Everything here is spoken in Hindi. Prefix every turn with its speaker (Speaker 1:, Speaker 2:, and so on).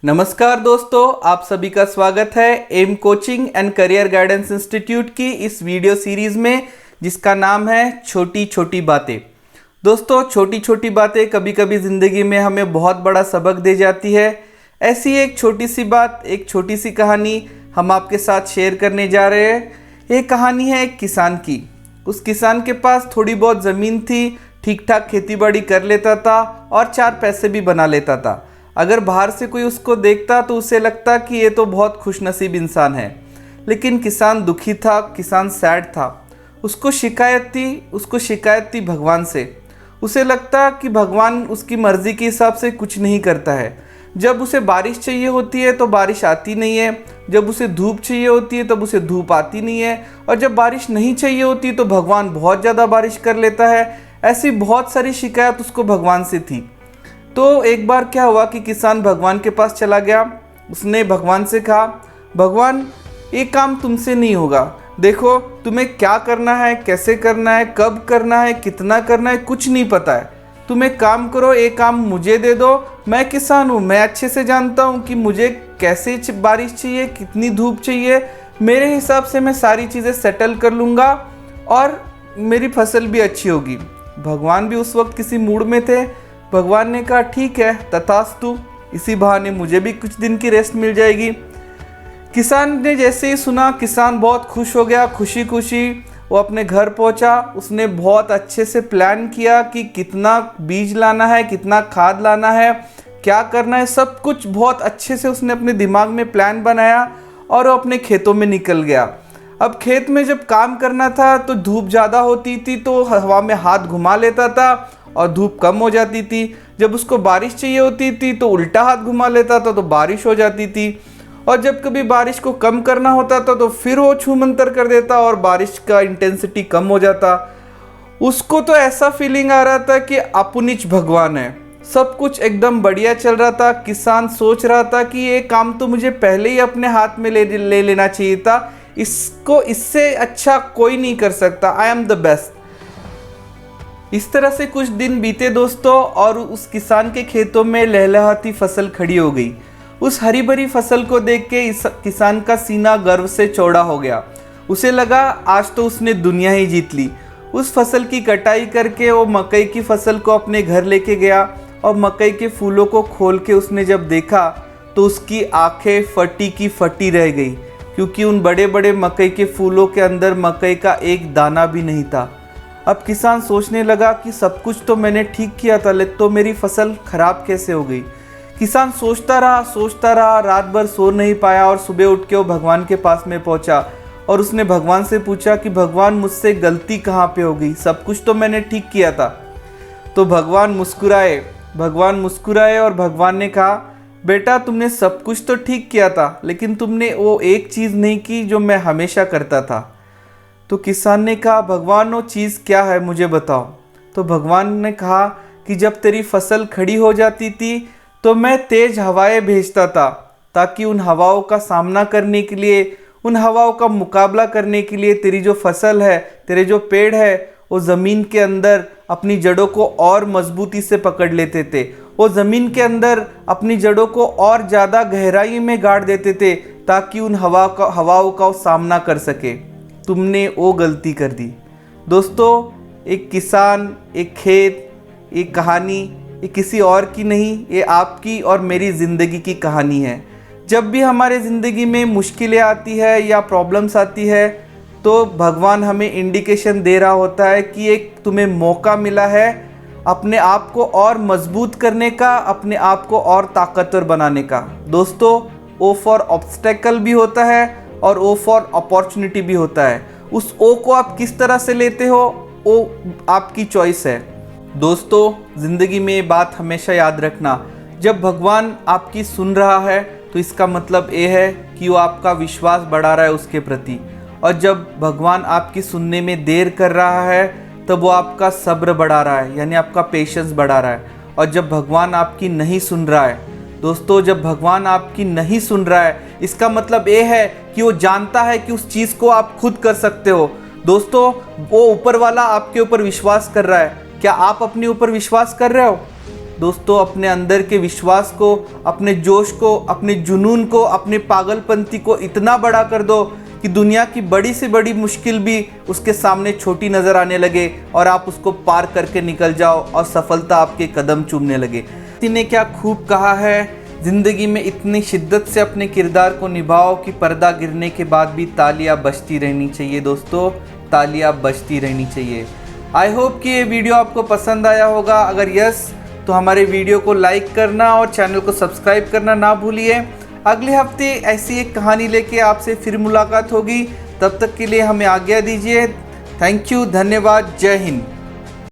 Speaker 1: नमस्कार दोस्तों, आप सभी का स्वागत है M coaching and career guidance institute की इस वीडियो सीरीज में, जिसका नाम है छोटी छोटी बातें। दोस्तों, छोटी छोटी बातें कभी कभी ज़िंदगी में हमें बहुत बड़ा सबक दे जाती है। ऐसी एक छोटी सी बात, एक छोटी सी कहानी हम आपके साथ शेयर करने जा रहे हैं। ये कहानी है एक किसान की। उस किसान के पास थोड़ी बहुत ज़मीन थी, ठीक ठाक खेती बाड़ी कर लेता था और 4 पैसे भी बना लेता था। अगर बाहर से कोई उसको देखता तो उसे लगता कि ये तो बहुत खुशनसीब इंसान है, लेकिन किसान दुखी था, किसान सैड था। उसको शिकायत थी भगवान से। उसे लगता कि भगवान उसकी मर्ज़ी के हिसाब से कुछ नहीं करता है। जब उसे बारिश चाहिए होती है तो बारिश आती नहीं है, जब उसे धूप चाहिए होती है तब उसे धूप आती नहीं है, और जब बारिश नहीं चाहिए होती तो भगवान बहुत ज़्यादा बारिश कर लेता है। ऐसी बहुत सारी शिकायत उसको भगवान से थी। तो एक बार क्या हुआ कि किसान भगवान के पास चला गया। उसने भगवान से कहा, भगवान, ये काम तुमसे नहीं होगा। देखो, तुम्हें क्या करना है, कैसे करना है, कब करना है, कितना करना है, कुछ नहीं पता है। तुम एक काम करो, एक काम मुझे दे दो। मैं किसान हूँ, मैं अच्छे से जानता हूँ कि मुझे कैसे बारिश चाहिए, कितनी धूप चाहिए। मेरे हिसाब से मैं सारी चीज़ें सेटल कर लूँगा और मेरी फसल भी अच्छी होगी। भगवान भी उस वक्त किसी मूड में थे। भगवान ने कहा, ठीक है, तथास्तु, इसी बहाने मुझे भी कुछ दिन की रेस्ट मिल जाएगी। किसान ने जैसे ही सुना, किसान बहुत खुश हो गया। खुशी खुशी वो अपने घर पहुंचा। उसने बहुत अच्छे से प्लान किया कि कितना बीज लाना है, कितना खाद लाना है, क्या करना है, सब कुछ बहुत अच्छे से उसने अपने दिमाग में प्लान बनाया और वो अपने खेतों में निकल गया। अब खेत में जब काम करना था तो धूप ज़्यादा होती थी तो हवा में हाथ घुमा लेता था और धूप कम हो जाती थी। जब उसको बारिश चाहिए होती थी तो उल्टा हाथ घुमा लेता था तो बारिश हो जाती थी। और जब कभी बारिश को कम करना होता था तो फिर वो छूमंतर कर देता और बारिश का इंटेंसिटी कम हो जाता। उसको तो ऐसा फीलिंग आ रहा था कि अपुनिच भगवान है। सब कुछ एकदम बढ़िया चल रहा था। किसान सोच रहा था कि ये काम तो मुझे पहले ही अपने हाथ में ले लेना चाहिए था। इसको इससे अच्छा कोई नहीं कर सकता। I am the best. इस तरह से कुछ दिन बीते दोस्तों, और उस किसान के खेतों में लहलहाती फसल खड़ी हो गई। उस हरी भरी फसल को देख के इस किसान का सीना गर्व से चौड़ा हो गया। उसे लगा आज तो उसने दुनिया ही जीत ली। उस फसल की कटाई करके वो मकई की फसल को अपने घर लेके गया और मकई के फूलों को खोल के उसने जब देखा तो उसकी आंखें फटी की फटी रह गई, क्योंकि उन बड़े बड़े मकई के फूलों के अंदर मकई का एक दाना भी नहीं था। अब किसान सोचने लगा कि सब कुछ तो मैंने ठीक किया था, तो मेरी फसल खराब कैसे हो गई। किसान सोचता रहा, रात भर सो नहीं पाया और सुबह उठ के वो भगवान के पास में पहुंचा और उसने भगवान से पूछा कि भगवान, मुझसे गलती कहाँ पे हो गई, सब कुछ तो मैंने ठीक किया था। तो भगवान मुस्कुराए और भगवान ने कहा, बेटा, तुमने सब कुछ तो ठीक किया था, लेकिन तुमने वो एक चीज़ नहीं की जो मैं हमेशा करता था। तो किसान ने कहा, भगवान, वो चीज़ क्या है, मुझे बताओ। तो भगवान ने कहा कि जब तेरी फसल खड़ी हो जाती थी तो मैं तेज हवाएं भेजता था, ताकि उन हवाओं का सामना करने के लिए, उन हवाओं का मुकाबला करने के लिए तेरी जो फसल है, तेरे जो पेड़ है, वो ज़मीन के अंदर अपनी जड़ों को और मजबूती से पकड़ लेते थे। वो ज़मीन के अंदर अपनी जड़ों को और ज़्यादा गहराई में गाड़ देते थे, ताकि उन हवाओं का वो सामना कर सके। तुमने वो गलती कर दी। दोस्तों, एक किसान, एक खेत, एक कहानी, ये किसी और की नहीं, ये आपकी और मेरी ज़िंदगी की कहानी है। जब भी हमारे ज़िंदगी में मुश्किलें आती है या प्रॉब्लम्स आती है तो भगवान हमें इंडिकेशन दे रहा होता है कि एक तुम्हें मौका मिला है अपने आप को और मजबूत करने का, अपने आप को और ताकतवर बनाने का। दोस्तों, ओ फॉर ऑब्स्टेकल भी होता है और ओ फॉर अपॉर्चुनिटी भी होता है। उस ओ को आप किस तरह से लेते हो, वो आपकी चॉइस है। दोस्तों, ज़िंदगी में ये बात हमेशा याद रखना, जब भगवान आपकी सुन रहा है तो इसका मतलब ये है कि वो आपका विश्वास बढ़ा रहा है उसके प्रति, और जब भगवान आपकी सुनने में देर कर रहा है तब वो आपका सब्र बढ़ा रहा है, यानी आपका पेशेंस बढ़ा रहा है। और जब भगवान आपकी नहीं सुन रहा है, दोस्तों, जब भगवान आपकी नहीं सुन रहा है, इसका मतलब ये है कि वो जानता है कि उस चीज़ को आप खुद कर सकते हो। दोस्तों, वो ऊपर वाला आपके ऊपर विश्वास कर रहा है। क्या आप अपने ऊपर विश्वास कर रहे हो? दोस्तों अपने अंदर के विश्वास को, अपने जोश को, अपने जुनून को, अपने पागलपंती को इतना बड़ा कर दो कि दुनिया की बड़ी से बड़ी मुश्किल भी उसके सामने छोटी नज़र आने लगे और आप उसको पार करके निकल जाओ और सफलता आपके कदम चूमने लगे। किसी ने क्या खूब कहा है, ज़िंदगी में इतनी शिद्दत से अपने किरदार को निभाओ कि पर्दा गिरने के बाद भी तालियां बजती रहनी चाहिए। दोस्तों तालियां बजती रहनी चाहिए। आई होप कि ये वीडियो आपको पसंद आया होगा। अगर यस तो हमारे वीडियो को लाइक करना और चैनल को सब्सक्राइब करना ना भूलिए। अगले हफ्ते ऐसी एक कहानी लेके आपसे फिर मुलाकात होगी। तब तक के लिए हमें आज्ञा दीजिए। थैंक यू, धन्यवाद, जय हिंद।